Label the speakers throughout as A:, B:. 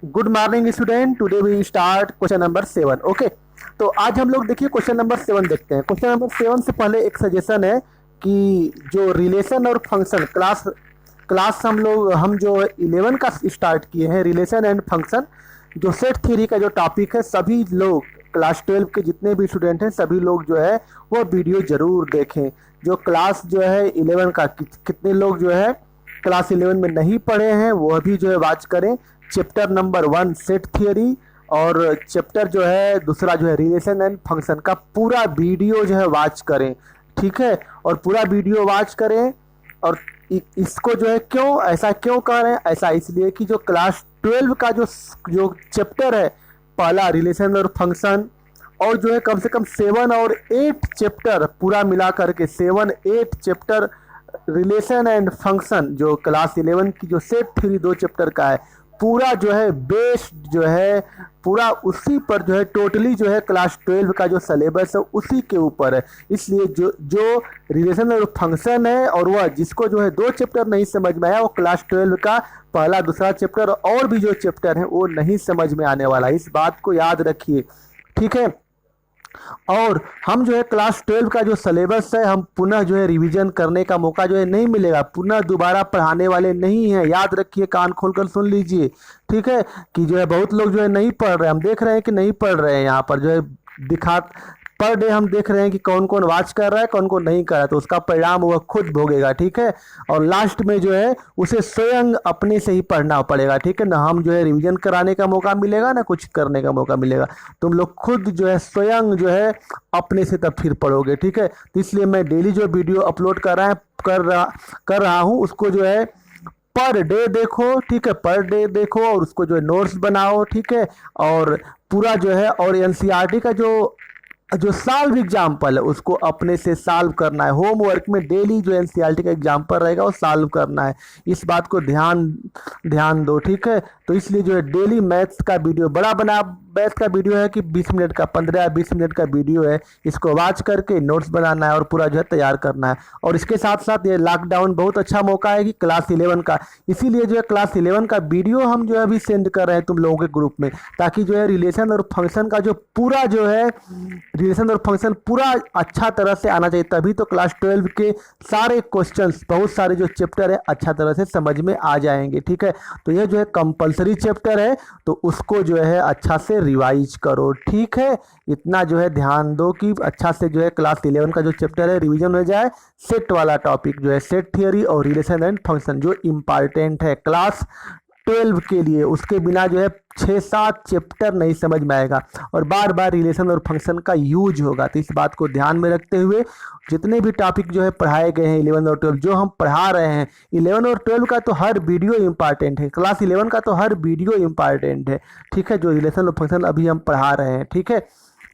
A: Good morning student. Today we start question number 7। Okay, तो आज हम लोग देखिए क्वेश्चन नंबर 7 देखते हैं। क्वेश्चन नंबर 7 से पहले एक सजेशन है कि जो रिलेशन और फंक्शन क्लास क्लास हम जो 11 का स्टार्ट किए हैं, रिलेशन एंड फंक्शन जो सेट थ्योरी का जो टॉपिक है, सभी लोग क्लास 12 के जितने भी स्टूडेंट हैं सभी लोग जो है वो वीडियो जरूर देखें। जो क्लास जो है 11 का कितने लोग जो है क्लास 11 में नहीं पढ़े हैं वो भी जो है वाच करें। चैप्टर नंबर 1 सेट थियरी और चैप्टर जो है दूसरा जो है रिलेशन एंड फंक्शन का पूरा वीडियो जो है वाच करें, ठीक है। और पूरा वीडियो वाच करें। और इसको जो है क्यों कर रहे हैं, ऐसा इसलिए कि जो क्लास 12 का जो चैप्टर है पहला रिलेशन और फंक्शन, और जो है कम से कम 7 और 8 चैप्टर पूरा मिला करके 7-8 चैप्टर रिलेशन एंड फंक्शन जो क्लास 11 की जो सेट थ्योरी 2 चैप्टर का है, पूरा जो है बेस्ड जो है पूरा उसी पर जो है टोटली जो है क्लास 12 का जो सिलेबस है उसी के ऊपर है। इसलिए जो रिलेशन और फंक्शन है और वह जिसको जो है 2 चैप्टर नहीं समझ में आया वो क्लास 12 का पहला दूसरा चैप्टर और भी जो चैप्टर है वो नहीं समझ में आने वाला, इस बात को याद रखिए, ठीक है। और हम जो है क्लास 12 का जो सिलेबस है हम पुनः जो है रिवीजन करने का मौका जो है नहीं मिलेगा, पुनः दोबारा पढ़ाने वाले नहीं हैं, याद रखिए, कान खोलकर सुन लीजिए, ठीक है। कि जो है बहुत लोग जो है नहीं पढ़ रहे हैं, हम देख रहे हैं कि नहीं पढ़ रहे हैं, यहाँ पर जो है दिखा पर डे हम देख रहे हैं कि कौन कौन वाच कर रहा है कौन कौन नहीं कर रहा है, तो उसका परिणाम वह खुद भोगेगा, ठीक है। और लास्ट में जो है उसे स्वयं अपने से ही पढ़ना पड़ेगा, ठीक है ना। हम जो है रिवीजन कराने का मौका मिलेगा ना कुछ करने का मौका मिलेगा, तुम लोग खुद जो है स्वयं जो है अपने से तब फिर पढ़ोगे, ठीक है। तो इसलिए मैं डेली जो वीडियो अपलोड कर रहा हूँ उसको जो है पर डे देखो, ठीक है, पर डे देखो और उसको जो है नोट्स बनाओ, ठीक है। और पूरा जो है और एनसीईआरटी का जो जो सॉल्व एग्जाम्पल है उसको अपने से सॉल्व करना है। होमवर्क में डेली जो एनसीईआरटी का एग्जाम्पल रहेगा वो सॉल्व करना है, इस बात को ध्यान ध्यान दो, ठीक है। तो इसलिए जो है डेली मैथ्स का वीडियो बना मैथ्स का वीडियो है कि 20 मिनट का 15-20 मिनट का वीडियो है, इसको वॉच करके नोट्स बनाना है और पूरा जो है तैयार करना है। और इसके साथ साथ ये लॉकडाउन बहुत अच्छा मौका है कि क्लास 11 का, इसीलिए जो है क्लास 11 का वीडियो हम जो है अभी सेंड कर रहे हैं तुम लोगों के ग्रुप में, ताकि जो है रिलेशन और फंक्शन का जो पूरा जो है रिलेशन और फंक्शन पूरा अच्छा तरह से आना चाहिए, तभी तो क्लास 12 के सारे क्वेश्चंस बहुत सारे जो चैप्टर है अच्छा तरह से समझ में आ जाएंगे, ठीक है। तो यह जो है कंपलसरी चैप्टर है तो उसको जो है अच्छा से रिवाइज करो, ठीक है। इतना जो है ध्यान दो कि अच्छा से जो है क्लास 11 का जो चैप्टर है रिवीजन हो जाए। सेट वाला टॉपिक जो है सेट थियरी और रिलेशन एंड फंक्शन जो इम्पॉर्टेंट है क्लास 12 के लिए, उसके बिना जो है 6-7 चैप्टर नहीं समझ में आएगा और बार बार रिलेशन और फंक्शन का यूज होगा। तो इस बात को ध्यान में रखते हुए जितने भी टॉपिक जो है पढ़ाए गए हैं 11 और 12 जो हम पढ़ा रहे हैं, 11 और 12 का तो हर वीडियो इंपॉर्टेंट है, क्लास 11 का तो हर वीडियो इंपॉर्टेंट है, ठीक है। जो रिलेशन और फंक्शन अभी हम पढ़ा रहे हैं, ठीक है।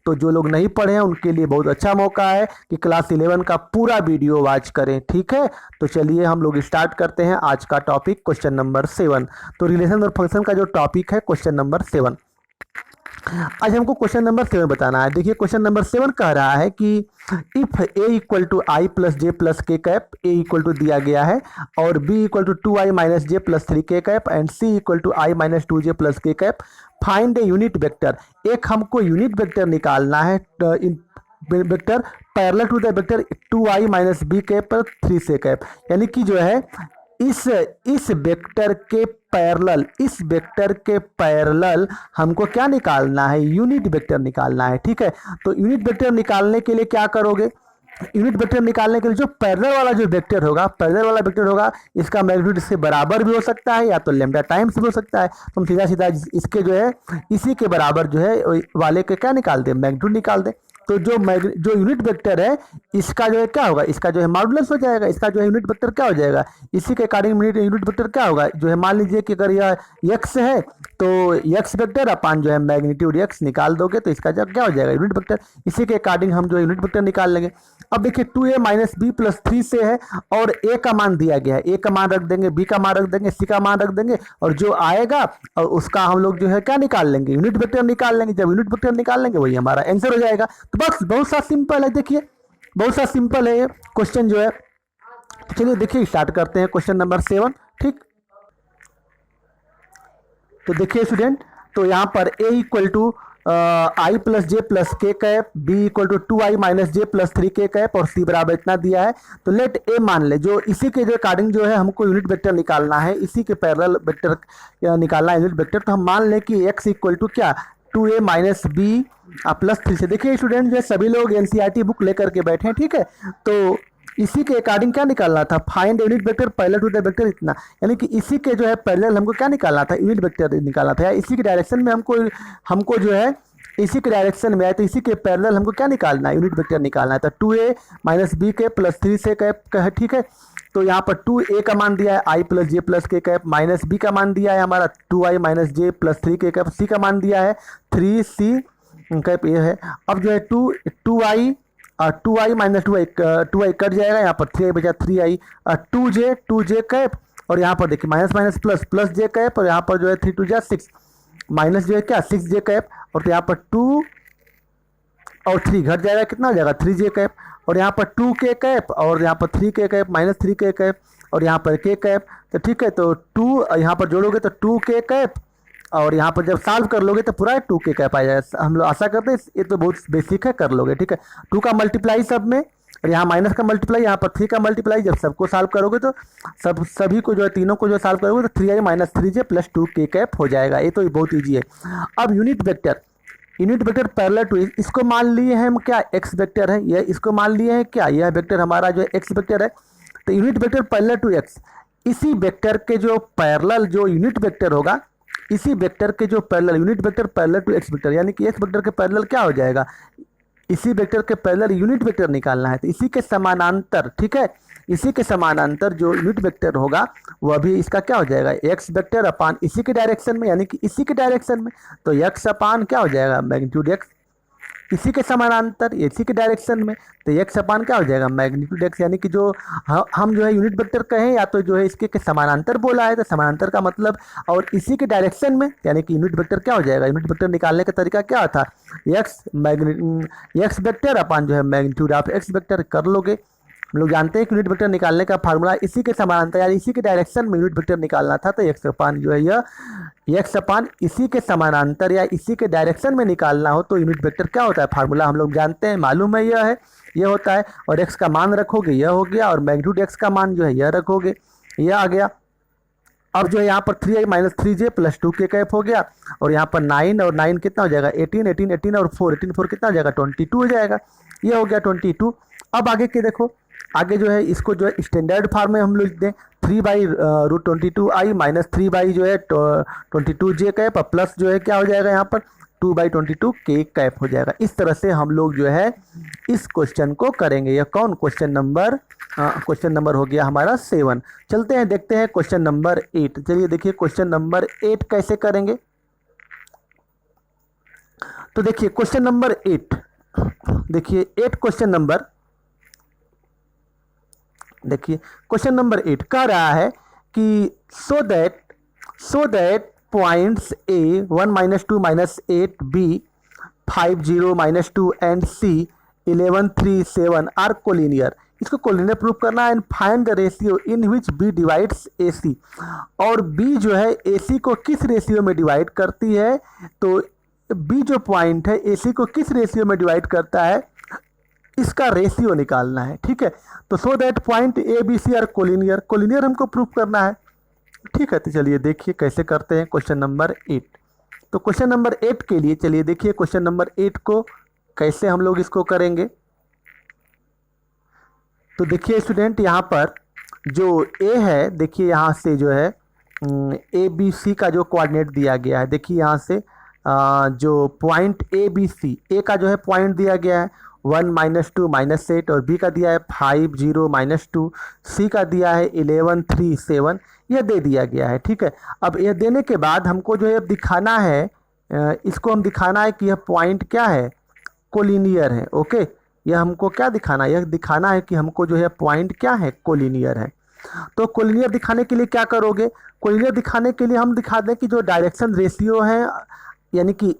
A: तो जो लोग नहीं पढ़े हैं उनके लिए बहुत अच्छा मौका है कि क्लास 11 का पूरा वीडियो वॉच करें, ठीक है। तो चलिए हम लोग स्टार्ट करते हैं आज का टॉपिक क्वेश्चन नंबर 7। तो रिलेशन और फंक्शन का जो टॉपिक है क्वेश्चन नंबर 7, आज हमको क्वेश्चन नंबर 7 बताना है। देखिए क्वेश्चन नंबर 7 कह रहा है कि if A equal to I plus J plus K cap, A equal to दिया गया है, और B equal to 2i minus J plus 3 K cap and C equal to I minus 2j plus K cap, find a unit vector. एक हमको unit vector निकालना है, vector parallel to the vector 2i minus B cap पर 3 से cap, यानी कि जो है इस वेक्टर के पैरेलल हमको क्या निकालना है, यूनिट वेक्टर निकालना है, ठीक है। तो यूनिट वेक्टर निकालने के लिए क्या करोगे, यूनिट वेक्टर निकालने के लिए जो पैरेलल वाला वेक्टर होगा इसका मैग्नीट्यूड इससे बराबर भी हो सकता है या तो लैम्डा टाइम्स भी हो सकता है। तो हम सीधा सीधा इसके जो है इसी के बराबर जो है वाले के क्या निकाल दें, मैग्नीट्यूड निकाल दें। तो जो यूनिट वेक्टर है इसका जो है क्या होगा, इसका जो है मॉडुलस हो जाएगा, इसका जो है यूनिट वेक्टर क्या हो जाएगा, इसी के अकॉर्डिंग यूनिट वेक्टर क्या होगा, जो है मान लीजिए कि अगर यह x है तो x वेक्टर अपन जो है मैग्नीट्यूड x निकाल दोगे तो इसका जब क्या हो जाएगा यूनिट वेक्टर, इसी के अकॉर्डिंग हम जो है यूनिट वेक्टर निकाल लेंगे। अब देखिए 2a माइनस बी प्लस 3 से है और a का मान दिया गया है, a का मान रख देंगे, b का मान रख देंगे, c का मान रख देंगे और जो आएगा और उसका हम लोग जो है क्या निकाल लेंगे, यूनिट वेक्टर निकाल लेंगे। जब यूनिट वेक्टर निकाल लेंगे वही हमारा आंसर हो जाएगा। तो बस बहुत सा सिंपल है, देखिए बहुत सा सिंपल है ये क्वेश्चन जो है। तो चलिए देखिए स्टार्ट करते हैं क्वेश्चन नंबर 7, ठीक। तो देखिए स्टूडेंट, तो यहाँ पर a equal to I plus J plus K cap, B equal to 2i minus J plus 3k cap और c बराबर इतना दिया है। तो लेट a मान ले, जो इसी के जो अकॉर्डिंग जो है हमको यूनिट वेक्टर निकालना है, इसी के पैरेलल वेक्टर निकालना है यूनिट वेक्टर। तो हम मान लें कि x इक्वल टू क्या 2a माइनस बी प्लस 3 से। देखिए स्टूडेंट, जो है सभी लोग एनसीईआरटी बुक लेकर के बैठे हैं, ठीक है। तो इसी के अकॉर्डिंग क्या निकालना था, find unit vector parallel to the vector इतना, यानी कि इसी के जो है पैरेलल हमको क्या निकालना था, यूनिट वेक्टर निकालना था, या इसी के डायरेक्शन में हमको जो है इसी के डायरेक्शन में आए तो इसी के पैरेलल हमको क्या निकालना है, यूनिट वेक्टर निकालना है। तो 2a माइनस बी के प्लस 3 से कैप का है, ठीक है। तो यहाँ पर 2a का मान दिया है आई plus J plus K cap, minus B का मान दिया है हमारा 2i minus J plus 3 K cap, सी का मान दिया है 3c कैप ये है। अब जो है 2i माइनस 2i कट जाएगा, यहाँ पर 3i बचा 3i, 2j कैप, और यहाँ पर देखिए minus minus plus plus j cap, और यहाँ पर जो है 3 2 जा 6 माइनस जो है क्या 6j कैप, और तो यहाँ पर 2 और 3 घट जाएगा, कितना हो जाएगा 3j कैप, और यहाँ पर 2k कैप, और यहाँ पर 3k cap minus 3k cap, और यहाँ पर k कैप। तो ठीक है, तो 2 यहाँ पर जोड़ोगे तो 2k कैप, और यहाँ पर जब सॉल्व कर लोगे तो पूरा 2k कैप आ जाएगा। हम लोग आशा करते हैं ये तो बहुत बेसिक है, कर लोगे, ठीक है। 2 का मल्टीप्लाई सब में, और यहाँ माइनस का मल्टीप्लाई, यहाँ पर 3 का मल्टीप्लाई, जब सबको सॉल्व करोगे तो सभी को जो है तीनों को जो सॉल्व करोगे तो 3i minus 3j plus 2k cap हो जाएगा। ये तो बहुत ईजी है। अब यूनिट वेक्टर पैरेलल टू, इसको मान लिए हैं हम क्या x वेक्टर है, यह इसको मान लिए हैं क्या, यह वेक्टर हमारा जो x वेक्टर है। तो unit vector parallel to x, इसी वेक्टर के जो पैरेलल जो यूनिट वेक्टर होगा, इसी वेक्टर के जो parallel unit vector parallel to x vector, यानी कि x वेक्टर के पैरेलल क्या हो जाएगा, इसी वेक्टर के पैरेलल यूनिट वेक्टर निकालना है। तो इसी के समानांतर, ठीक है, इसी के समानांतर जो यूनिट वेक्टर होगा वह भी इसका क्या हो जाएगा, x वेक्टर अपान इसी के डायरेक्शन में, यानी कि इसी के डायरेक्शन में। तो x अपान क्या हो जाएगा मैग्नीट्यूड x, इसी के समानांतर इसी के डायरेक्शन में, तो x अपान क्या हो जाएगा मैग्नीट्यूड x, यानी कि जो हम जो है यूनिट वेक्टर कहें या तो जो है इसके के समानांतर बोला है, तो समानांतर का मतलब और इसी के डायरेक्शन में, यानी कि यूनिट वेक्टर क्या हो जाएगा, यूनिट वेक्टर निकालने का तरीका क्या था, x वेक्टर अपान जो है मैग्नीट्यूड ऑफ x वेक्टर कर लोगे। हम लोग जानते हैं कि यूनिट वेक्टर निकालने का फार्मूला इसी के समानांतर यानी इसी के डायरेक्शन में यूनिट वेक्टर निकालना था। तो x अपान जो है यह x अपान इसी के समानांतर या इसी के डायरेक्शन में निकालना हो तो यूनिट वेक्टर क्या होता है, फार्मूला हम लोग जानते हैं, मालूम है, यह होता है। और x का मान रखोगे यह हो गया, और मैग्नीट्यूड x का मान जो है यह रखोगे, यह आ गया। अब जो है यहाँ पर 3i minus 3j plus 2k cap हो गया, और यहाँ पर 9 और 9 कितना हो जाएगा 18 और 4 कितना हो जाएगा 22 हो जाएगा, ये हो गया 22। अब आगे के देखो, आगे जो है इसको जो है स्टैंडर्ड फॉर्म में हम लोग लिख दें 3/√22i माइनस 3 जो है 22j कैप प्लस जो है क्या हो जाएगा यहाँ पर 2/22k कैप हो जाएगा। इस तरह से हम लोग जो है इस क्वेश्चन को करेंगे। यह कौन क्वेश्चन नंबर हो गया हमारा 7। चलते हैं देखते हैं क्वेश्चन नंबर 8। चलिए देखिए क्वेश्चन नंबर 8 कैसे करेंगे। तो देखिए क्वेश्चन नंबर 8, देखिए 8 क्वेश्चन नंबर, देखिए क्वेश्चन नंबर 8 कह रहा है कि so that points A 1 - 2 - 8 B 5 0 - 2 and C 11 3 7 are collinear. इसको कोलिनियर प्रूव करना है। And find the ratio in which B divides AC, और B जो है AC को किस रेशियो में डिवाइड करती है। तो B जो पॉइंट है AC को किस रेशियो में डिवाइड करता है, इसका रेशियो निकालना है, ठीक है। तो so that point A B C are collinear हमको प्रूव करना है, ठीक है। तो चलिए देखिए कैसे करते हैं क्वेश्चन नंबर 8। तो क्वेश्चन नंबर 8 के लिए चलिए देखिए क्वेश्चन नंबर 8 को कैसे हम लोग इसको करेंगे। तो देखिए स्टूडेंट, यहाँ पर जो A है, देखिए यहाँ से जो है ABC का जो कोऑर्डिनेट दिया गया है, देखिए यहाँ से जो पॉइंट ABC A का जो है पॉइंट दिया गया है 1 - 2 - 8, और B का दिया है 5 0 - 2, C का दिया है 11 3 7, यह दे दिया गया है, ठीक है। अब यह देने के बाद हमको जो है दिखाना है, इसको हम दिखाना है कि यह पॉइंट क्या है, कोलिनियर है, ओके। यह हमको क्या दिखाना है, यह दिखाना है कि हमको जो है पॉइंट क्या है, कोलिनियर है। तो कोलिनियर दिखाने के लिए क्या करोगे, कोलिनियर दिखाने के लिए हम दिखा दें कि जो डायरेक्शन रेशियो है, यानी कि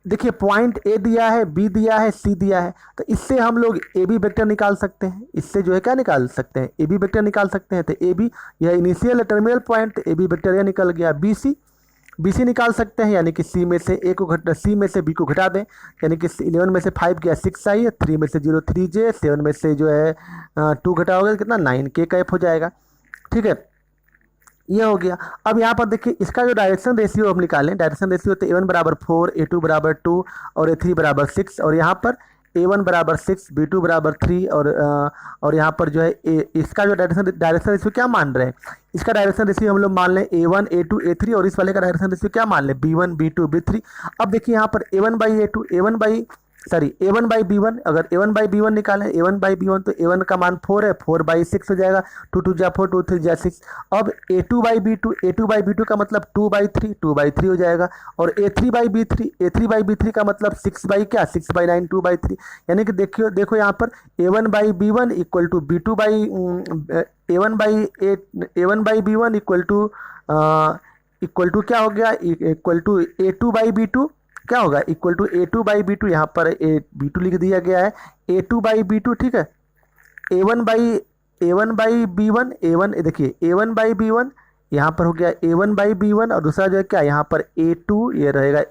A: देखिए पॉइंट A दिया है, B दिया है, C दिया है, तो इससे हम लोग AB वेक्टर निकाल सकते हैं। इससे जो है क्या निकाल सकते हैं, AB वेक्टर निकाल सकते हैं। तो AB यह initial terminal point, AB vector यह निकल गया BC, बी सी निकाल सकते हैं, यानी कि सी में से ए को सी में से बी को घटा दें, यानी कि 11 में से 5 गया 6 आई, 3 में से 0 3 जे, 7 में से जो है 2 घटाओगे तो कितना 9 के कैप हो जाएगा। ठीक है, ये हो गया। अब यहाँ पर देखिए इसका जो डायरेक्शन रेशियो हम निकालें, डायरेक्शन रेशियो तो A1 बराबर 4, A2 बराबर 2 और A3 बराबर 6, और यहाँ पर A1 बराबर 6, B2 बराबर 3 और यहाँ पर जो है इसका जो डायरेक्शन रेशियो क्या मान रहे हैं, इसका डायरेक्शन रेशियो हम लोग मान लें A1 A2 A3, और इस वाले का डायरेक्शन रेशियो क्या मान लें B1 B2 B3। अब देखिए यहाँ पर A1 by A2 A1 by B1, अगर A1 बाई B1 निकालें A1 बाई B1 तो A1 का मान 4 है, 4 बाई 6 हो जाएगा, 2 2 जा 4 2 3 जा 6। अब A2 बाई B2 का मतलब 2 बाई 3 हो जाएगा, और A3 बाई B3 का मतलब 6 बाई क्या 6 बाई 9 2 बाई 3, यानी कि देखो यहाँ पर A1 by B1 equal to B2 by A1 by B1 equal to क्या हो गया, equal to A2 by B2 क्या होगा, equal to A2 by B2, यहाँ पर B2 लिख दिया गया है, A2 बाई B2। ठीक है, A1 बाई B1, A1 देखिए A1 बाई B1 यहाँ पर हो गया A1 बाई B1, और दूसरा जो है क्या यहाँ पर A2, ये रहेगा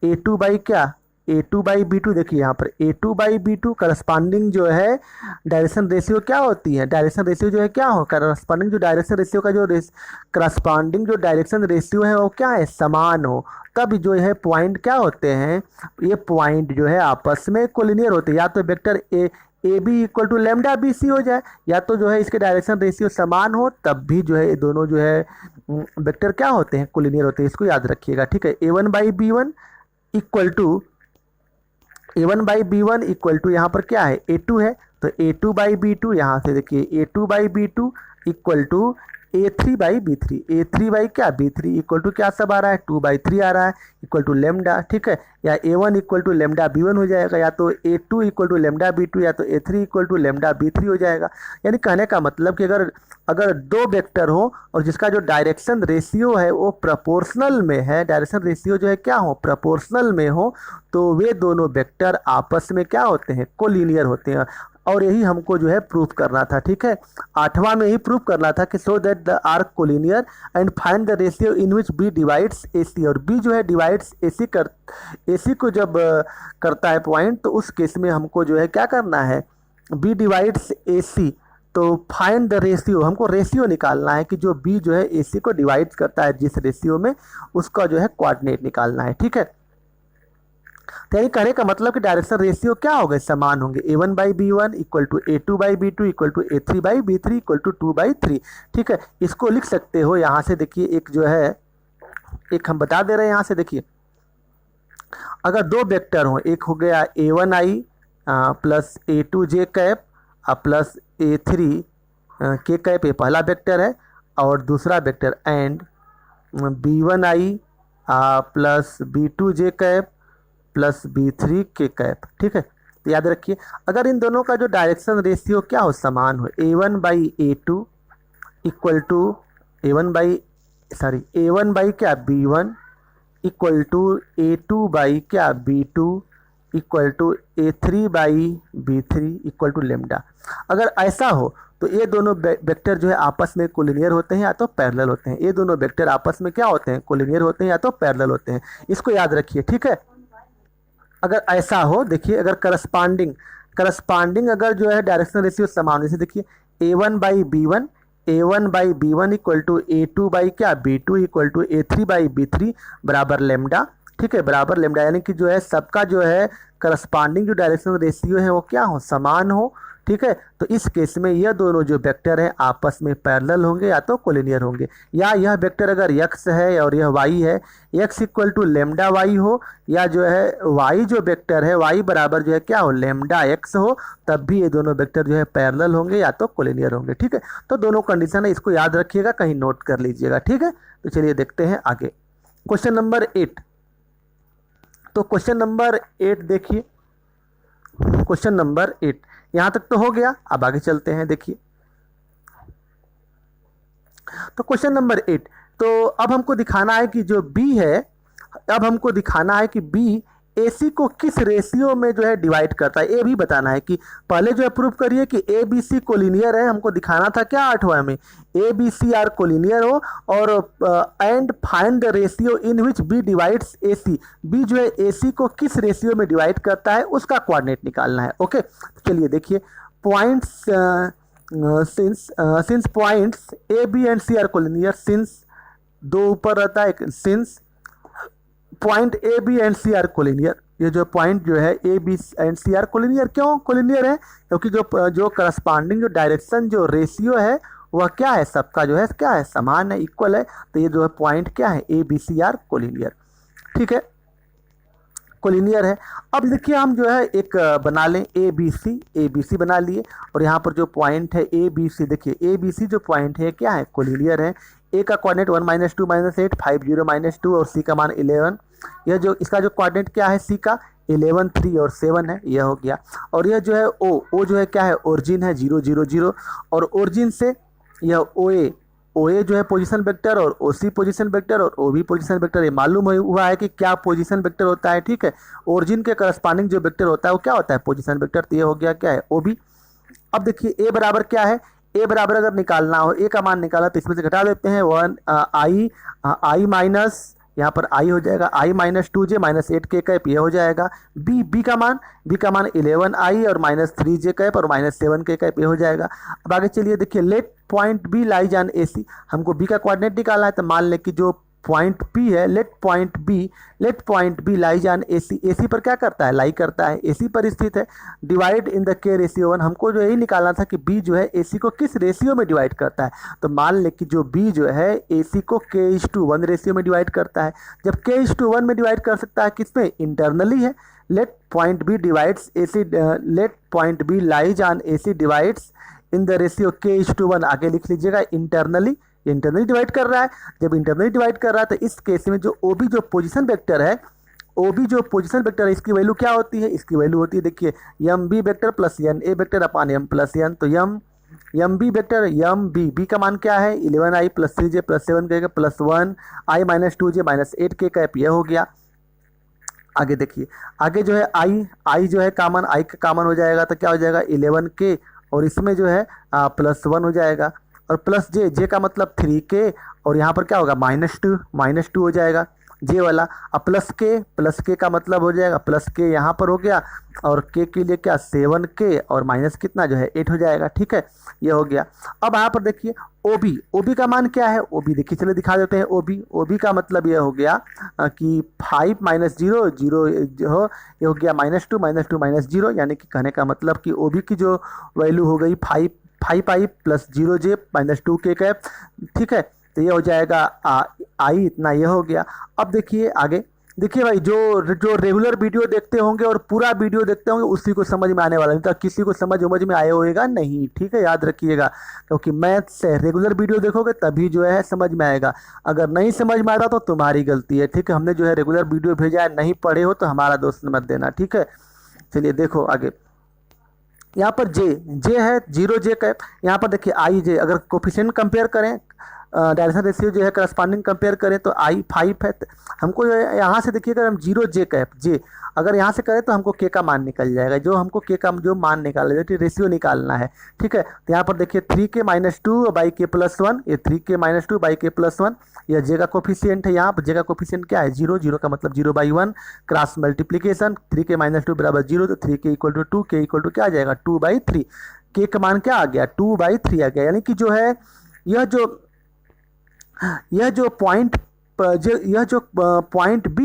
A: A2 बाई क्या A2 बाई B2। देखिए यहाँ पर A2 बाई B2 करस्पॉन्डिंग जो है डायरेक्शन रेशियो क्या होती है, डायरेक्शन रेशियो जो है क्या हो, करस्पॉन्डिंग जो डायरेक्शन रेशियो का जो करस्पॉन्डिंग जो डायरेक्शन रेशियो है वो क्या है, समान हो, तब जो है पॉइंट क्या होते हैं, ये पॉइंट जो है आपस में कोलिनियर होते हैं, या तो vector A B equal to lambda B C हो जाए, या तो जो है इसके डायरेक्शन रेशियो समान हो, तब भी जो है ये दोनों जो है वेक्टर क्या होते हैं, कोलिनियर होते हैं, इसको याद रखिएगा। ठीक है, A1 by B1 equal to यहाँ पर क्या है A2 है, तो A2 बाई B2, यहाँ से देखिए A2 by B2 equal to A3 by B3, A3 by क्या B3 इक्वल टू क्या सब आ रहा है 2 बाई 3 आ रहा है, इक्वल टू लेमडा। ठीक है, या A1 equal to lambda B1 हो जाएगा, या तो A2 equal to lambda B2, या तो A3 equal to lambda B3 हो जाएगा। यानी कहने का मतलब कि अगर दो वेक्टर हो और जिसका जो डायरेक्शन रेशियो है वो प्रोपोर्शनल में है, डायरेक्शन रेशियो जो है क्या हो, प्रोपोर्शनल में हो, तो वे दोनों वेक्टर आपस में क्या होते हैं, कोलिनियर होते हैं। और यही हमको जो है प्रूफ करना था। ठीक है, 8वां में ही प्रूफ करना था कि so that the are collinear and find the ratio in which B divides AC, और बी जो है डिवाइड्स AC को जब करता है पॉइंट, तो उस केस में हमको जो है क्या करना है, बी डिवाइड्स AC, तो फाइंड द रेशियो, हमको रेशियो निकालना है कि जो बी जो है AC को डिवाइड करता है जिस रेशियो में, उसका जो है कोऑर्डिनेट निकालना है। ठीक है, तो यही कहने का मतलब कि डायरेक्शन रेशियो क्या होंगे, समान होंगे, A1 by B1 equal to A2 by B2 equal to A3 by B3 equal to 2 by 3। ठीक है, इसको लिख सकते हो यहाँ से, देखिए एक जो है एक हम बता दे रहे हैं यहाँ से, देखिए अगर दो वेक्टर हो, एक हो गया A1i plus A2j cap plus A3 के कैप, ये पहला वेक्टर है, और दूसरा vector and B1i plus B2j cap plus B3 के कैप। ठीक है, तो याद रखिए अगर इन दोनों का जो डायरेक्शन रेशियो क्या हो, समान हो, A1 by A2 equal to A1 by क्या B1 equal to A2 by क्या B2 equal to A3 by B3 equal to lambda. अगर ऐसा हो तो ये दोनों वेक्टर जो है आपस में कोलिनियर होते हैं या तो पैरेलल होते हैं, ये दोनों वेक्टर आपस में क्या होते हैं, कोलिनियर होते हैं या तो पैरेलल होते हैं, इसको याद रखिए। ठीक है, अगर ऐसा हो, देखिए अगर करस्पॉन्डिंग अगर जो है डायरेक्शन रेशियो समान, जैसे देखिए A1 by B1 equal to A2 by क्या B2 equal to A3 by B3 बराबर लेमडा। ठीक है, बराबर लेमडा, यानी कि जो है सबका जो है करस्पॉन्डिंग जो डायरेक्शन रेशियो है वो क्या हो, समान हो। ठीक है, तो इस केस में यह दोनों जो वेक्टर हैं आपस में पैरेलल होंगे या तो कोलिनियर होंगे, या यह वेक्टर अगर x है और यह y है, x equal to lambda y हो, या जो है y जो वेक्टर है y बराबर जो है क्या हो, लेमडा x हो, तब भी ये दोनों वेक्टर जो है पैरेलल होंगे या तो कोलिनियर होंगे। ठीक है, तो दोनों कंडीशन है, इसको याद रखिएगा, कहीं नोट कर लीजिएगा। ठीक है, तो चलिए देखते हैं आगे क्वेश्चन नंबर 8। तो क्वेश्चन नंबर 8 देखिए, क्वेश्चन नंबर 8 यहां तक तो हो गया, अब आगे चलते हैं। देखिए तो क्वेश्चन नंबर 8, तो अब हमको दिखाना है कि जो B है, अब हमको दिखाना है कि B AC को किस रेशियो में जो है डिवाइड करता है, ये भी बताना है। कि पहले जो है प्रूव करिए कि ABC कोलिनियर है, हमको दिखाना था क्या 8वां में ABC आर कोलिनियर हो, और and find the ratio in which B divides AC, B जो है AC को किस रेशियो में डिवाइड करता है उसका कोऑर्डिनेट निकालना है। ओके, चलिए देखिए points, since points AB and C are collinear, since दो ऊपर रहता है, since point AB and C are collinear, ये जो पॉइंट जो है AB and C are collinear, क्यों कोलिनियर है? क्योंकि जो करस्पॉन्डिंग जो डायरेक्शन जो रेशियो है वह क्या है, सबका जो है क्या है, समान है, इक्वल है। तो ये जो है पॉइंट क्या है, ABC आर कोलिनियर, ठीक है, कोलिनियर है। अब देखिए हम जो है एक बना लें ABC बना लिए, और यहाँ पर जो पॉइंट है ABC, देखिए ABC जो पॉइंट है क्या है, कोलिनियर है। A का कोऑर्डिनेट 1 - 2 - 8 5 0 - 2 और C का मान 11, यह जो इसका जो कोऑर्डिनेट क्या है C का 11 3 और 7 है, यह हो गया। और यह जो है O जो है क्या है, ओरिजिन है 0 0 0, और ओरिजिन से यह OA जो है पोजीशन वेक्टर, और OC पोजीशन वेक्टर, और OB पोजीशन वेक्टर। ये मालूम हुआ है कि क्या पोजीशन वेक्टर होता है, ठीक है। ओरिजिन के करस्पॉन्डिंग जो वेक्टर होता है वो क्या होता है, पोजीशन वेक्टर। तो ये हो गया क्या है, OB। अब देखिए A बराबर क्या है, A बराबर अगर निकालना हो, A का मान निकाला तो इसमें से घटा देते हैं 1 I माइनस, यहाँ पर I हो जाएगा I - 2j - 8k कैप, ये हो जाएगा। B का मान 11I और -3j कैप और -7k कैप, ये हो जाएगा। अब आगे चलिए देखिए, let point B lies on AC, हमको B का कोऑर्डिनेट निकालना है। तो मान लें कि जो पॉइंट P है, let point B lies on AC पर क्या करता है, लाई करता है, AC पर स्थित है। Divide in the K ratio 1, हमको जो यही निकालना था कि B जो है AC को किस रेशियो में डिवाइड करता है। तो मान ले कि जो B जो है AC को K:1 रेशियो में डिवाइड करता है। जब K:1 में डिवाइड कर सकता है, किसमें, इंटरनली है। Let point B lies on AC divides in the ratio K:1, आगे लिख लीजिएगा इंटरनली डिवाइड कर रहा है। जब इंटरनली डिवाइड कर रहा है तो इस केस में जो OB जो पोजीशन वेक्टर है, इसकी वैल्यू क्या होती है, इसकी वैल्यू होती है, देखिए MB vector plus NA vector upon M plus N। तो MB वेक्टर B का मान क्या है, 11I plus 3J plus 7K plus 1I - 2J - 8K cap, यह हो गया। आगे देखिए, आगे जो है I जो है कॉमन, I का कॉमन हो जाएगा तो क्या हो जाएगा 11K, और इसमें जो है +1 हो जाएगा, और प्लस J का मतलब 3K, और यहाँ पर क्या होगा -2 हो जाएगा J वाला। अब प्लस K का मतलब हो जाएगा +K, यहाँ पर हो गया, और K के लिए क्या 7K, और माइनस कितना जो है 8 हो जाएगा, ठीक है, ये हो गया। अब यहाँ पर देखिए OB का मान क्या है, OB देखिए, चलिए दिखा देते हैं। OB का मतलब ये हो गया कि 5 - 0 0 हो, ये हो गया -2 - 0, यानी कि कहने का मतलब कि OB की जो वैल्यू हो गई 5I plus 0J - 2K cap, ठीक है। तो ये हो जाएगा I, इतना ये हो गया। अब देखिए आगे, देखिए भाई जो रेगुलर वीडियो देखते होंगे और पूरा वीडियो देखते होंगे उसी को समझ में आने वाला, नहीं तो किसी को समझ में आए होएगा नहीं, ठीक है, याद रखिएगा। क्योंकि मैथ से रेगुलर वीडियो देखोगे तभी जो है समझ में आएगा, अगर नहीं समझ में आता तो तुम्हारी गलती है, ठीक है। हमने जो है रेगुलर वीडियो भेजा है, नहीं पढ़े हो तो हमारा दोस्त मत देना, ठीक है। चलिए देखो आगे, यहाँ पर J है 0J कैप, यहाँ पर देखिए IJ, अगर कोफिशिएंट कंपेयर करें, डायरेक्शन रेशियो जो है करस्पॉन्डिंग कंपेयर करें तो I 5 है। हमको जो है यहाँ से देखिए, अगर हम 0J कैप J अगर यहाँ से करें तो हमको K का मान निकल जाएगा, जो हमको K का जो मान निकालना है, रेशियो निकालना है, ठीक है। तो यहाँ पर देखिए 3K - 2 बाई K प्लस 1, ये 3K - 2 बाई K प्लस 1, यह J का कोफिशिएंट है। यहाँ पर J का कोफिशिएंट क्या है 0 का मतलब 0/1, क्रॉस मल्टीप्लीकेशन 3K - 2 बराबर 0, तो 3K = 2, K = क्या आ जाएगा 2/3, K का मान क्या आ गया 2/3 आ गया। यानी कि जो है यह जो पॉइंट B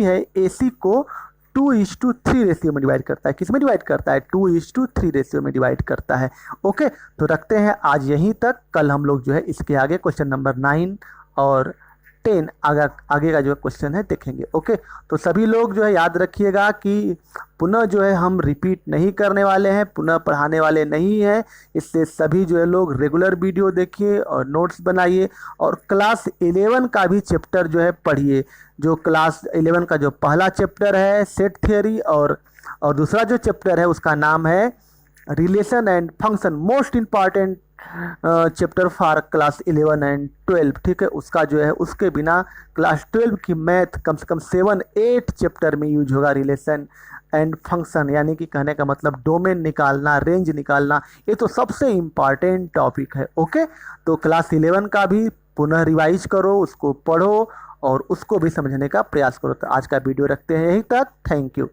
A: है AC को 2:3 रेशियो में डिवाइड करता है। किस में डिवाइड करता है 2:3 रेशियो में डिवाइड करता है। ओके, तो रखते हैं आज यहीं तक, कल हम लोग जो है इसके आगे क्वेश्चन नंबर 9 और 10 आगे का जो क्वेश्चन है देखेंगे। ओके, तो सभी लोग जो है याद रखिएगा कि पुनः जो है हम रिपीट नहीं करने वाले हैं, पुनः पढ़ाने वाले नहीं हैं। इससे सभी जो है लोग रेगुलर वीडियो देखिए और नोट्स बनाइए, और क्लास 11 का भी चैप्टर जो है पढ़िए। जो क्लास 11 का जो पहला चैप्टर है सेट थ्योरी, और दूसरा जो चैप्टर है उसका नाम है relation and function, most important chapter for class 11 and 12, ठीक है, उसका जो है उसके बिना क्लास 12 की मैथ कम से कम 7-8 चैप्टर में यूज होगा। रिलेशन एंड फंक्शन, यानी कि कहने का मतलब डोमेन निकालना, रेंज निकालना, ये तो सबसे इम्पॉर्टेंट टॉपिक है। ओके, तो क्लास 11 का भी पुनः रिवाइज करो, उसको पढ़ो और उसको भी समझने का प्रयास करो। तो आज का वीडियो रखते हैं यहीं तक। Thank you.